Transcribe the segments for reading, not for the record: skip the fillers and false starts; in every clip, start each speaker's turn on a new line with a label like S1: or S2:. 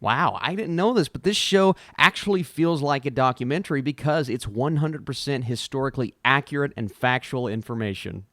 S1: Wow, I didn't know this, but this show actually feels like a documentary because it's 100% historically accurate and factual information.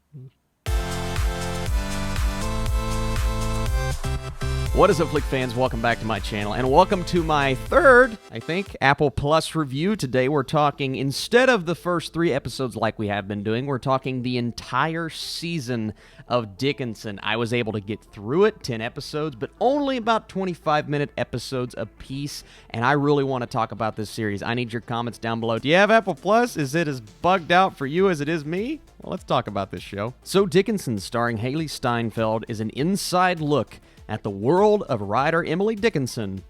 S1: What is up, Flick fans? Welcome back to my channel, and welcome to my third, I think, Apple Plus review. Today we're talking, instead of the first 3 episodes like we have been doing, we're talking the entire season of Dickinson. I was able to get through it, 10 episodes, but only about 25-minute episodes a piece, and I really want to talk about this series. I need your comments down below. Do you have Apple Plus? Is it as bugged out for you as it is me? Well, let's talk about this show. So Dickinson, starring Hailee Steinfeld, is an inside look at the world of writer Emily Dickinson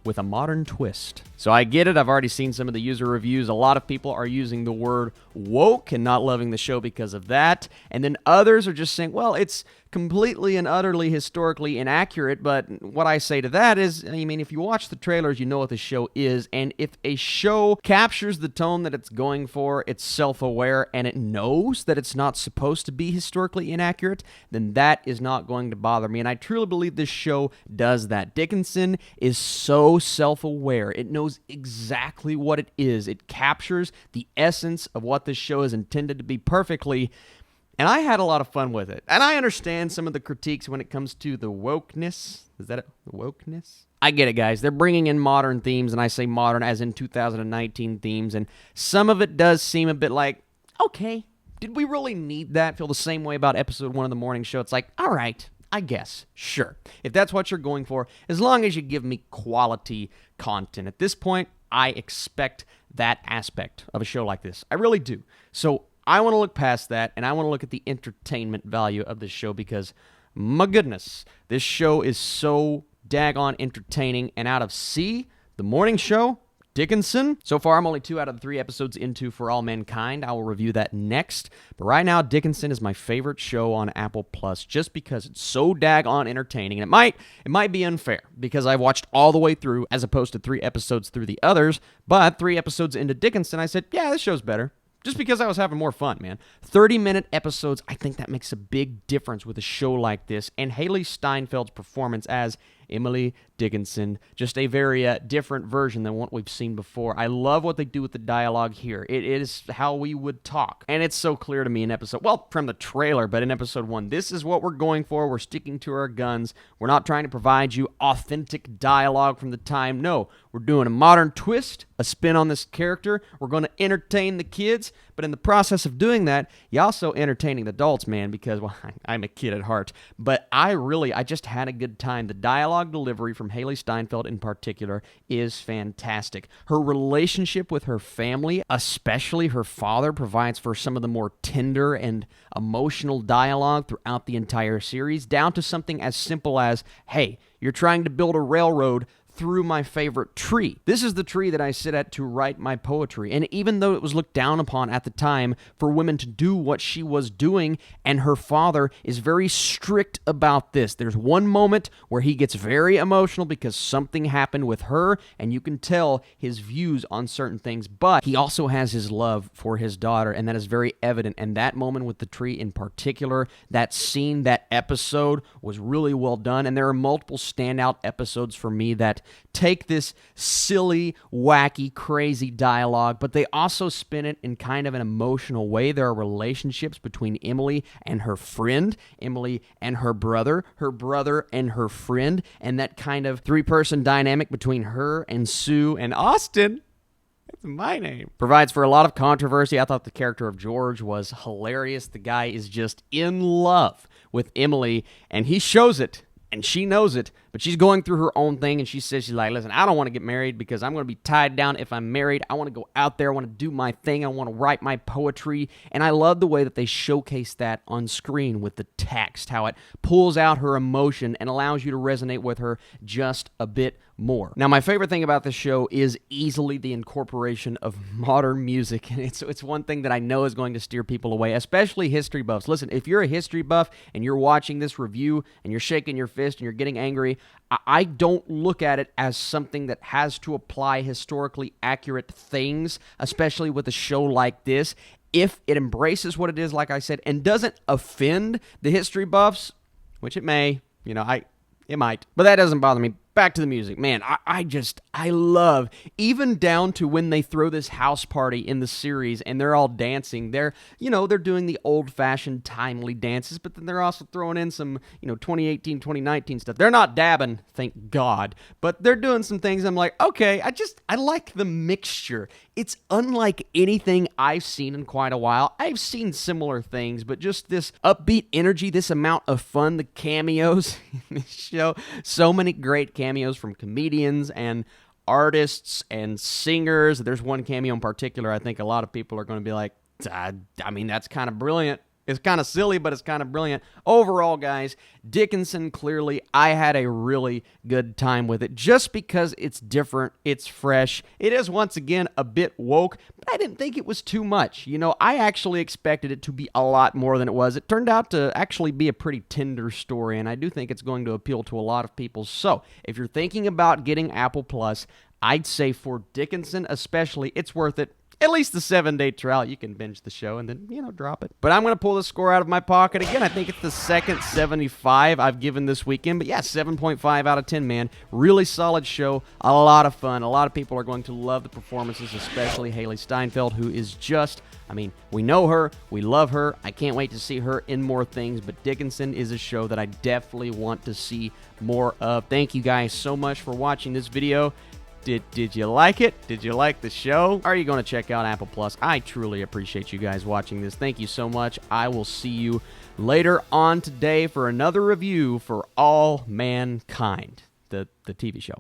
S1: with a modern twist. So I get it. I've already seen some of the user reviews. A lot of people are using the word woke and not loving the show because of that. And then others are just saying, well, it's completely and utterly historically inaccurate. But what I say to that is, I mean, if you watch the trailers, you know what the show is. And if a show captures the tone that it's going for, it's self-aware, and it knows that it's not supposed to be historically inaccurate, then that is not going to bother me. And I truly believe this show does that. Dickinson is so self-aware. It knows exactly what it is. It captures the essence of what this show is intended to be perfectly. And I had a lot of fun with it. And I understand some of the critiques when it comes to the wokeness. Is that it? The wokeness? I get it, guys. They're bringing in modern themes, and I say modern as in 2019 themes. And some of it does seem a bit like, okay, did we really need that? Feel the same way about episode 1 of the morning show. It's like, all right, I guess, sure. If that's what you're going for, as long as you give me quality content. At this point, I expect that aspect of a show like this. I really do. So I want to look past that, and I want to look at the entertainment value of this show because, my goodness, this show is so daggone entertaining. And out of C, the morning show, Dickinson. So far, I'm only 2 out of the 3 episodes into For All Mankind. I will review that next. But right now, Dickinson is my favorite show on Apple Plus just because it's so daggone entertaining. And it might be unfair because I've watched all the way through as opposed to 3 episodes through the others. But 3 episodes into Dickinson, I said, yeah, this show's better. Just because I was having more fun, man. 30-minute episodes, I think that makes a big difference with a show like this. And Hailee Steinfeld's performance as Emily Dickinson, just a very different version than what we've seen before. I love what they do with the dialogue here. It is how we would talk. And it's so clear to me in episode, well, from the trailer, but in episode 1, this is what we're going for. We're sticking to our guns. We're not trying to provide you authentic dialogue from the time. No, we're doing a modern twist, a spin on this character. We're going to entertain the kids, but in the process of doing that, you're also entertaining the adults, man, because, well, I'm a kid at heart. But I just had a good time. The dialogue delivery from Hailee Steinfeld in particular is fantastic. Her relationship with her family, especially her father, provides for some of the more tender and emotional dialogue throughout the entire series, down to something as simple as, hey, you're trying to build a railroad through my favorite tree. This is the tree that I sit at to write my poetry. And even though it was looked down upon at the time for women to do what she was doing, and her father is very strict about this. There's one moment where he gets very emotional because something happened with her, and you can tell his views on certain things, but he also has his love for his daughter, and that is very evident. And that moment with the tree in particular, that scene, that episode was really well done, and there are multiple standout episodes for me that take this silly, wacky, crazy dialogue, but they also spin it in kind of an emotional way. There are relationships between Emily and her friend, Emily and her brother and her friend, and that kind of 3-person dynamic between her and Sue and Austin. That's my name. Provides for a lot of controversy. I thought the character of George was hilarious. The guy is just in love with Emily, and he shows it. And she knows it, but she's going through her own thing, and she says, she's like, listen, I don't want to get married because I'm going to be tied down if I'm married. I want to go out there. I want to do my thing. I want to write my poetry. And I love the way that they showcase that on screen with the text, how it pulls out her emotion and allows you to resonate with her just a bit more. Now, my favorite thing about this show is easily the incorporation of modern music. And it's one thing that I know is going to steer people away, especially history buffs. Listen, if you're a history buff and you're watching this review and you're shaking your fist and you're getting angry, I don't look at it as something that has to apply historically accurate things, especially with a show like this. If it embraces what it is, like I said, and doesn't offend the history buffs, which it may, it might, but that doesn't bother me. back to the music. Man, I love, even down to when they throw this house party in the series and they're all dancing. They're doing the old-fashioned, timely dances, but then they're also throwing in some, 2018, 2019 stuff. They're not dabbing, thank God, but they're doing some things I'm like, okay, I like the mixture. It's unlike anything I've seen in quite a while. I've seen similar things, but just this upbeat energy, this amount of fun, the cameos in this show, so many great cameos from comedians and artists and singers. There's one cameo in particular I think a lot of people are going to be like, that's kind of brilliant. It's kind of silly, but it's kind of brilliant. Overall, guys, Dickinson, clearly, I had a really good time with it just because it's different, it's fresh. It is, once again, a bit woke, but I didn't think it was too much. I actually expected it to be a lot more than it was. It turned out to actually be a pretty tender story, and I do think it's going to appeal to a lot of people. So, if you're thinking about getting Apple Plus, I'd say for Dickinson especially, it's worth it. At least the 7-day trial, you can binge the show and then, drop it. But I'm going to pull the score out of my pocket. Again, I think it's the second 75 I've given this weekend. But yeah, 7.5 out of 10, man. Really solid show. A lot of fun. A lot of people are going to love the performances, especially Hailee Steinfeld, who is just, we know her. We love her. I can't wait to see her in more things. But Dickinson is a show that I definitely want to see more of. Thank you guys so much for watching this video. Did you like it? Did you like the show? Are you going to check out Apple Plus? I truly appreciate you guys watching this. Thank you so much. I will see you later on today for another review for All Mankind, the TV show.